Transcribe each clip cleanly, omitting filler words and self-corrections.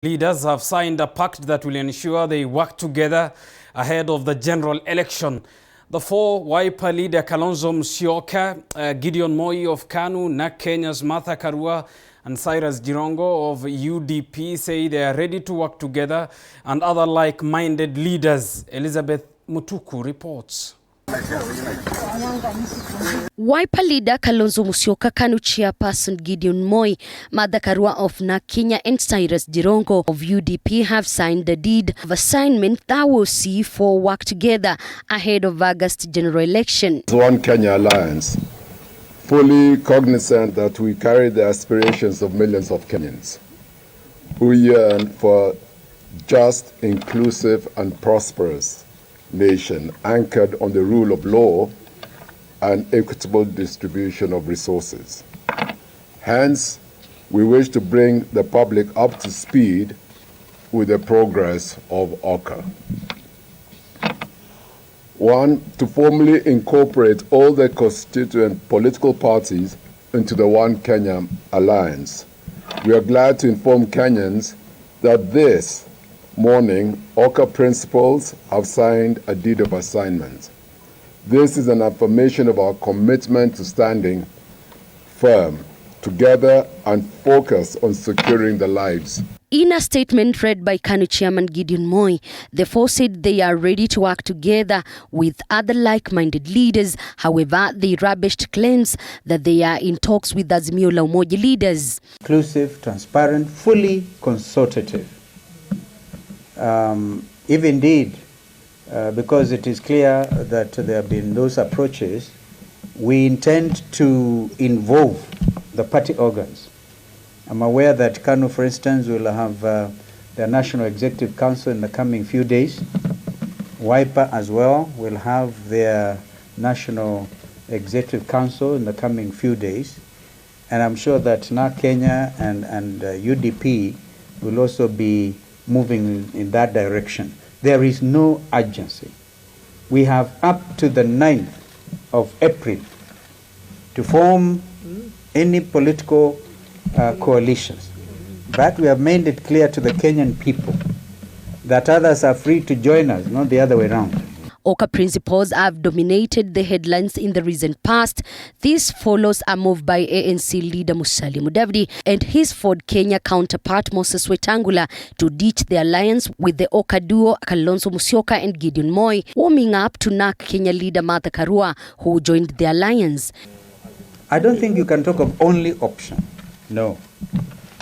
Leaders have signed a pact that will ensure they work together ahead of the general election. The four Wiper leader Kalonzo Musyoka, Gideon Moi of KANU, NARC Kenya's Martha Karua and Cyrus Jirongo of UDP say they are ready to work together, and other like-minded leaders. Elizabeth Mutuku reports. Wiper leader Kalonzo Musyoka, KANU chairperson Gideon Moi, Martha Karua of NARC Kenya and Cyrus Jirongo of UDP have signed the deed of assignment that will see four work together ahead of August general election. One Kenya Alliance, fully cognizant that we carry the aspirations of millions of Kenyans who yearn for just, inclusive and prosperous nation anchored on the rule of law and equitable distribution of resources. Hence, we wish to bring the public up to speed with the progress of OKA. One, to formally incorporate all the constituent political parties into the One Kenya Alliance. We are glad to inform Kenyans that this morning, OKA principals have signed a deed of assignment. This is an affirmation of our commitment to standing firm together and focus on securing the lives. In a statement read by KANU chairman Gideon Moi, the four said they are ready to work together with other like-minded leaders. However, they rubbished claims that they are in talks with Azimio la Umoja leaders. Inclusive, transparent, fully consultative. If indeed, because it is clear that there have been those approaches, we intend to involve the party organs. I'm aware that KANU, for instance, will have their National Executive Council in the coming few days. Wiper as well will have their National Executive Council in the coming few days. And I'm sure that NARC Kenya and UDP will also be moving in that direction. There is no urgency. We have up to the 9th of April to form any political coalitions. But we have made it clear to the Kenyan people that others are free to join us, not the other way around. OKA principles have dominated the headlines in the recent past. This follows a move by ANC leader Musalia Mudavadi and his Ford Kenya counterpart Moses Wetangula to ditch the alliance with the OKA duo Kalonzo Musyoka and Gideon Moi, warming up to NARC Kenya leader Martha Karua, who joined the alliance. I don't think you can talk of only option. No,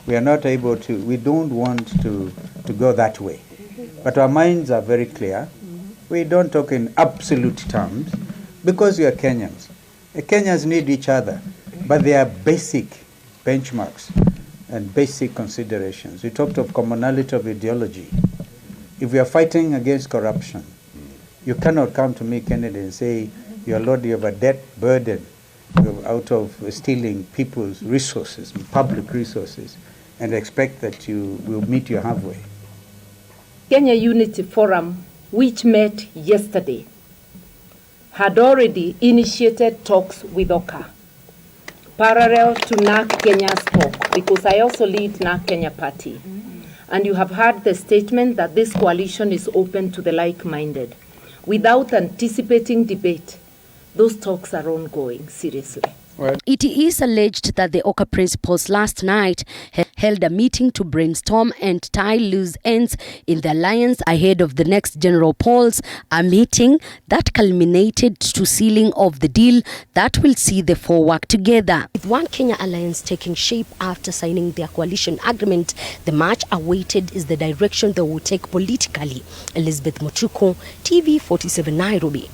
we are not able to. We don't want to go that way. But our minds are very clear. We don't talk in absolute terms because we are Kenyans. Kenyans need each other, but there are basic benchmarks and basic considerations. We talked of commonality of ideology. If we are fighting against corruption, you cannot come to me, Kennedy, and say, your Lord, you have a debt burden out of stealing people's resources, public resources, and expect that you will meet you halfway. Kenya Unity Forum, which met yesterday, had already initiated talks with OKA, parallel to NARC Kenya's talk, because I also lead NARC Kenya party. And you have heard the statement that this coalition is open to the like-minded. Without anticipating debate, those talks are ongoing, seriously. It is alleged that the OKA principals last night held a meeting to brainstorm and tie loose ends in the alliance ahead of the next general polls, a meeting that culminated to sealing of the deal that will see the four work together. With One Kenya Alliance taking shape after signing their coalition agreement, the much awaited is the direction they will take politically. Elizabeth Mutuku, TV 47 Nairobi.